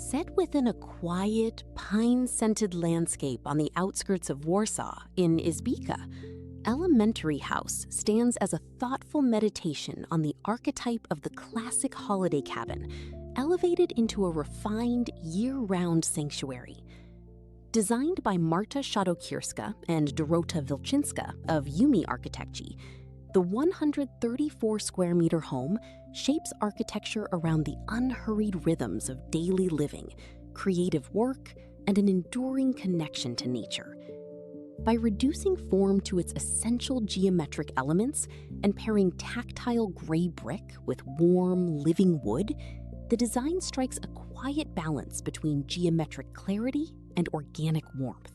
Set within a quiet, pine-scented landscape on the outskirts of Warsaw in Izbica, Elementary House stands as a thoughtful meditation on the archetype of the classic holiday cabin, elevated into a refined, year-round sanctuary. Designed by Marta Szadokierska and Dorota Wilczynska of YUMI Architekci, the 134-square-meter home shapes architecture around the unhurried rhythms of daily living, creative work, and an enduring connection to nature. By reducing form to its essential geometric elements and pairing tactile gray brick with warm, living wood, the design strikes a quiet balance between geometric clarity and organic warmth.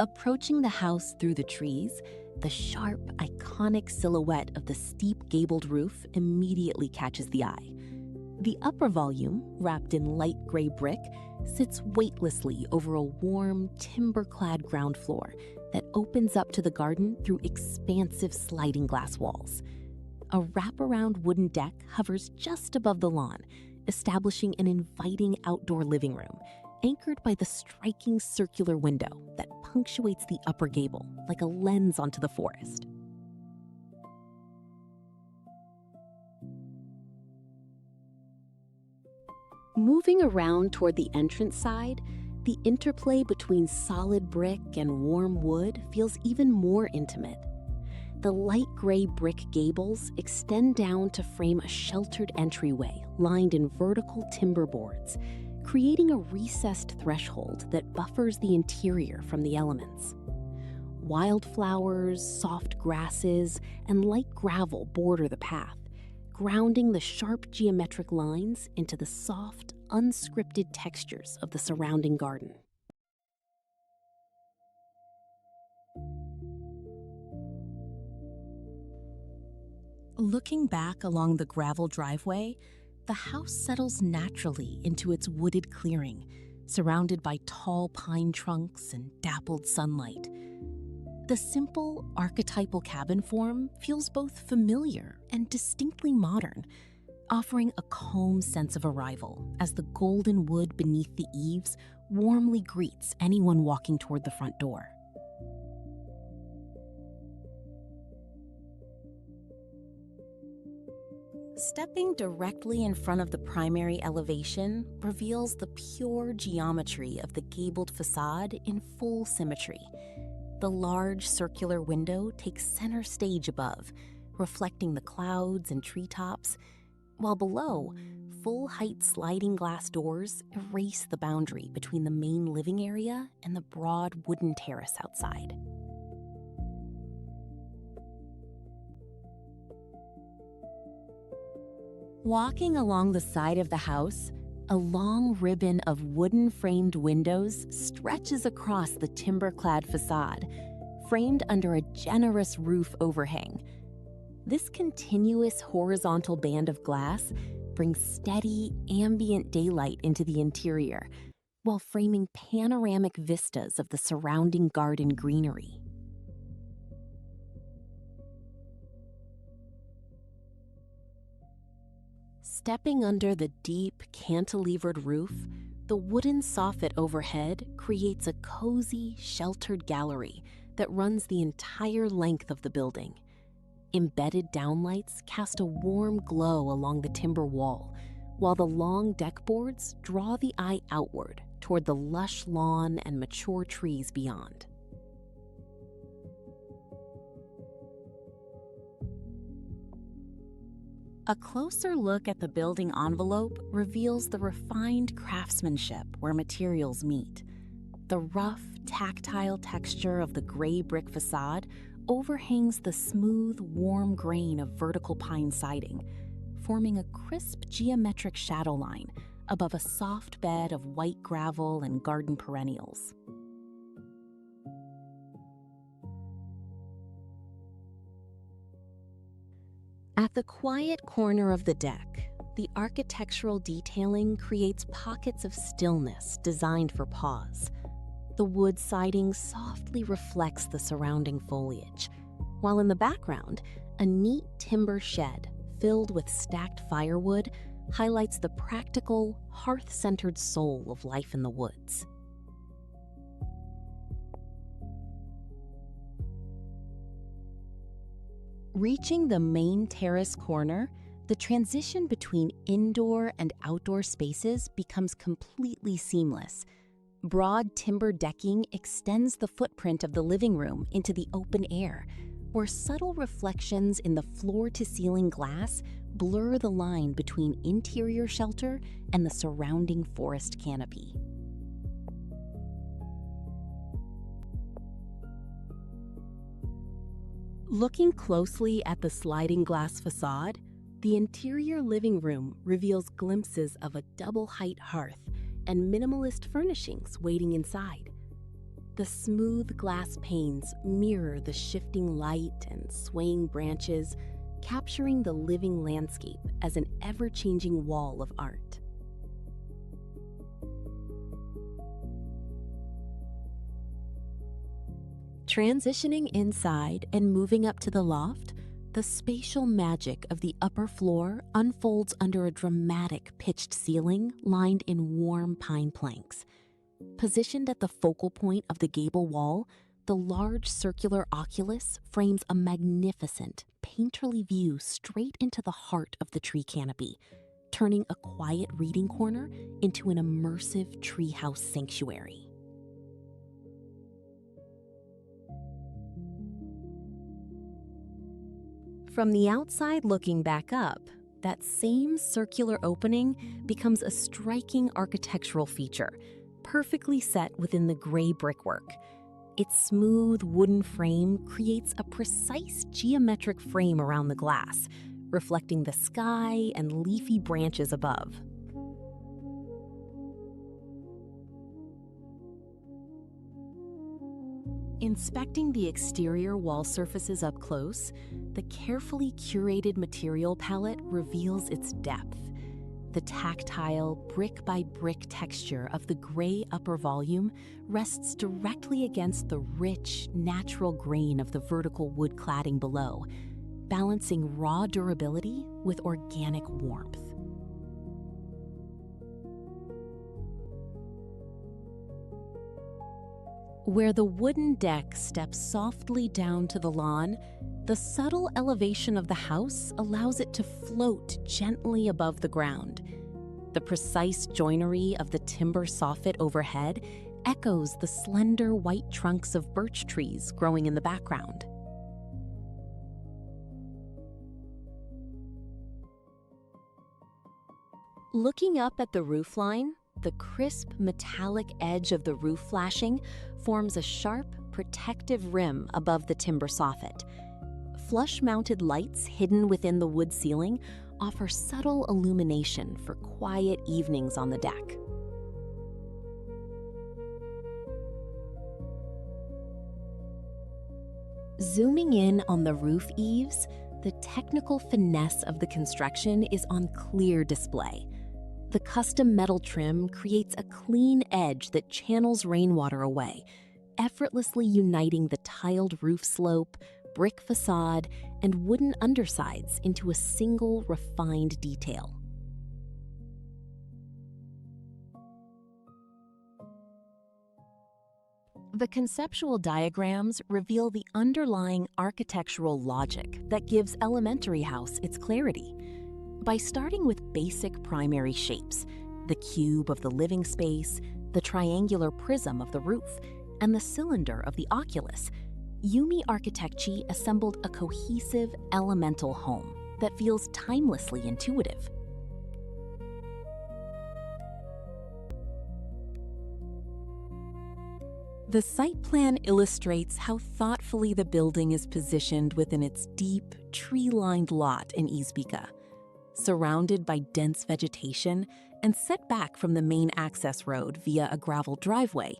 Approaching the house through the trees, the sharp, iconic silhouette of the steep gabled roof immediately catches the eye. The upper volume, wrapped in light gray brick, sits weightlessly over a warm, timber-clad ground floor that opens up to the garden through expansive sliding glass walls. A wraparound wooden deck hovers just above the lawn, establishing an inviting outdoor living room, anchored by the striking circular window that punctuates the upper gable like a lens onto the forest. Moving around toward the entrance side, the interplay between solid brick and warm wood feels even more intimate. The light gray brick gables extend down to frame a sheltered entryway lined in vertical timber boards, creating a recessed threshold that buffers the interior from the elements. Wildflowers, soft grasses, and light gravel border the path, grounding the sharp geometric lines into the soft, unscripted textures of the surrounding garden. Looking back along the gravel driveway, the house settles naturally into its wooded clearing, surrounded by tall pine trunks and dappled sunlight. The simple, archetypal cabin form feels both familiar and distinctly modern, offering a calm sense of arrival as the golden wood beneath the eaves warmly greets anyone walking toward the front door. Stepping directly in front of the primary elevation reveals the pure geometry of the gabled facade in full symmetry. The large circular window takes center stage above, reflecting the clouds and treetops, while below, full-height sliding glass doors erase the boundary between the main living area and the broad wooden terrace outside. Walking along the side of the house, a long ribbon of wooden-framed windows stretches across the timber-clad facade, framed under a generous roof overhang. This continuous horizontal band of glass brings steady, ambient daylight into the interior, while framing panoramic vistas of the surrounding garden greenery. Stepping under the deep, cantilevered roof, the wooden soffit overhead creates a cozy, sheltered gallery that runs the entire length of the building. Embedded downlights cast a warm glow along the timber wall, while the long deck boards draw the eye outward toward the lush lawn and mature trees beyond. A closer look at the building envelope reveals the refined craftsmanship where materials meet. The rough, tactile texture of the gray brick facade overhangs the smooth, warm grain of vertical pine siding, forming a crisp geometric shadow line above a soft bed of white gravel and garden perennials. At the quiet corner of the deck, the architectural detailing creates pockets of stillness designed for pause. The wood siding softly reflects the surrounding foliage, while in the background, a neat timber shed filled with stacked firewood highlights the practical, hearth-centered soul of life in the woods. Reaching the main terrace corner, the transition between indoor and outdoor spaces becomes completely seamless. Broad timber decking extends the footprint of the living room into the open air, where subtle reflections in the floor-to-ceiling glass blur the line between interior shelter and the surrounding forest canopy. Looking closely at the sliding glass facade, the interior living room reveals glimpses of a double-height hearth and minimalist furnishings waiting inside. The smooth glass panes mirror the shifting light and swaying branches, capturing the living landscape as an ever-changing wall of art. Transitioning inside and moving up to the loft, the spatial magic of the upper floor unfolds under a dramatic pitched ceiling lined in warm pine planks. Positioned at the focal point of the gable wall, the large circular oculus frames a magnificent, painterly view straight into the heart of the tree canopy, turning a quiet reading corner into an immersive treehouse sanctuary. From the outside looking back up, that same circular opening becomes a striking architectural feature, perfectly set within the gray brickwork. Its smooth wooden frame creates a precise geometric frame around the glass, reflecting the sky and leafy branches above. Inspecting the exterior wall surfaces up close, the carefully curated material palette reveals its depth. The tactile, brick-by-brick texture of the gray upper volume rests directly against the rich, natural grain of the vertical wood cladding below, balancing raw durability with organic warmth. Where the wooden deck steps softly down to the lawn, the subtle elevation of the house allows it to float gently above the ground. The precise joinery of the timber soffit overhead echoes the slender white trunks of birch trees growing in the background. Looking up at the roofline, the crisp metallic edge of the roof flashing forms a sharp, protective rim above the timber soffit. Flush-mounted lights hidden within the wood ceiling offer subtle illumination for quiet evenings on the deck. Zooming in on the roof eaves, the technical finesse of the construction is on clear display. The custom metal trim creates a clean edge that channels rainwater away, effortlessly uniting the tiled roof slope, brick facade, and wooden undersides into a single refined detail. The conceptual diagrams reveal the underlying architectural logic that gives Elementary House its clarity. By starting with basic primary shapes, the cube of the living space, the triangular prism of the roof, and the cylinder of the oculus, YUMI Architekci assembled a cohesive, elemental home that feels timelessly intuitive. The site plan illustrates how thoughtfully the building is positioned within its deep, tree-lined lot in Izbica. Surrounded by dense vegetation and set back from the main access road via a gravel driveway,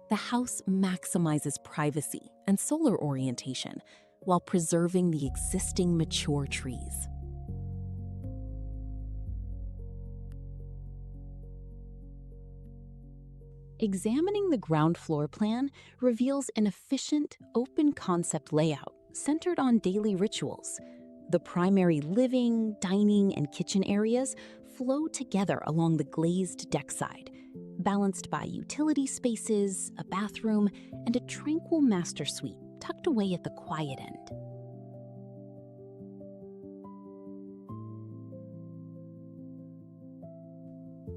the house maximizes privacy and solar orientation while preserving the existing mature trees. Examining the ground floor plan reveals an efficient, open-concept layout centered on daily rituals. The primary living, dining, and kitchen areas flow together along the glazed deck side, balanced by utility spaces, a bathroom, and a tranquil master suite tucked away at the quiet end.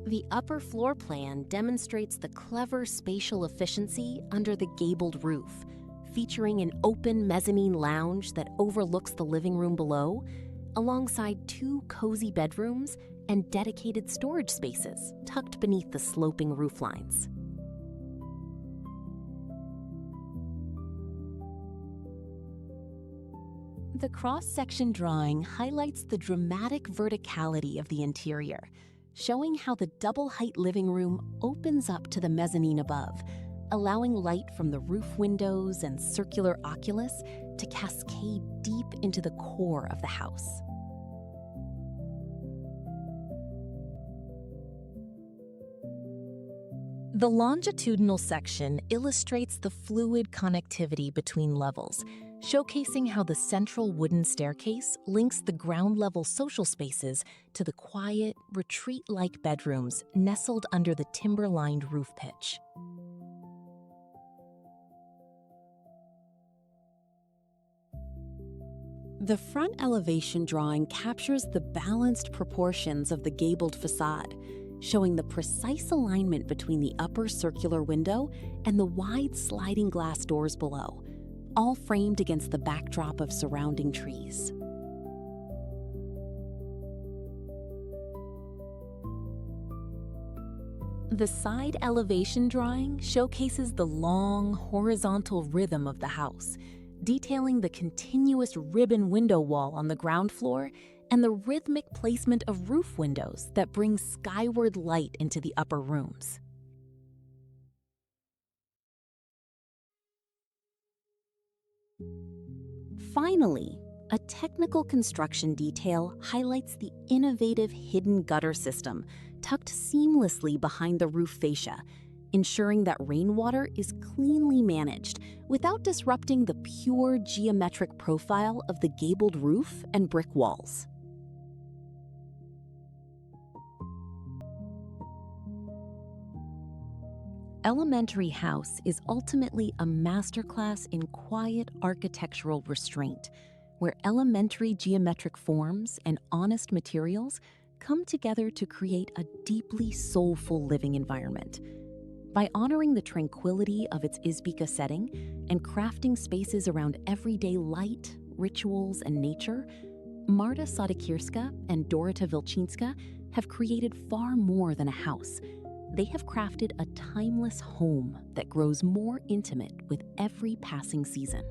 The upper floor plan demonstrates the clever spatial efficiency under the gabled roof, featuring an open mezzanine lounge that overlooks the living room below, alongside 2 cozy bedrooms and dedicated storage spaces tucked beneath the sloping roof lines. The cross-section drawing highlights the dramatic verticality of the interior, showing how the double-height living room opens up to the mezzanine above, allowing light from the roof windows and circular oculus to cascade deep into the core of the house. The longitudinal section illustrates the fluid connectivity between levels, showcasing how the central wooden staircase links the ground-level social spaces to the quiet, retreat-like bedrooms nestled under the timber-lined roof pitch. The front elevation drawing captures the balanced proportions of the gabled facade, showing the precise alignment between the upper circular window and the wide sliding glass doors below, all framed against the backdrop of surrounding trees. The side elevation drawing showcases the long, horizontal rhythm of the house, detailing the continuous ribbon window wall on the ground floor and the rhythmic placement of roof windows that bring skyward light into the upper rooms. Finally, a technical construction detail highlights the innovative hidden gutter system tucked seamlessly behind the roof fascia, ensuring that rainwater is cleanly managed without disrupting the pure geometric profile of the gabled roof and brick walls. Elementary House is ultimately a masterclass in quiet architectural restraint, where elementary geometric forms and honest materials come together to create a deeply soulful living environment. By honoring the tranquility of its Izbika setting and crafting spaces around everyday light, rituals, and nature, Marta Sadikirska and Dorota Wilczynska have created far more than a house. They have crafted a timeless home that grows more intimate with every passing season.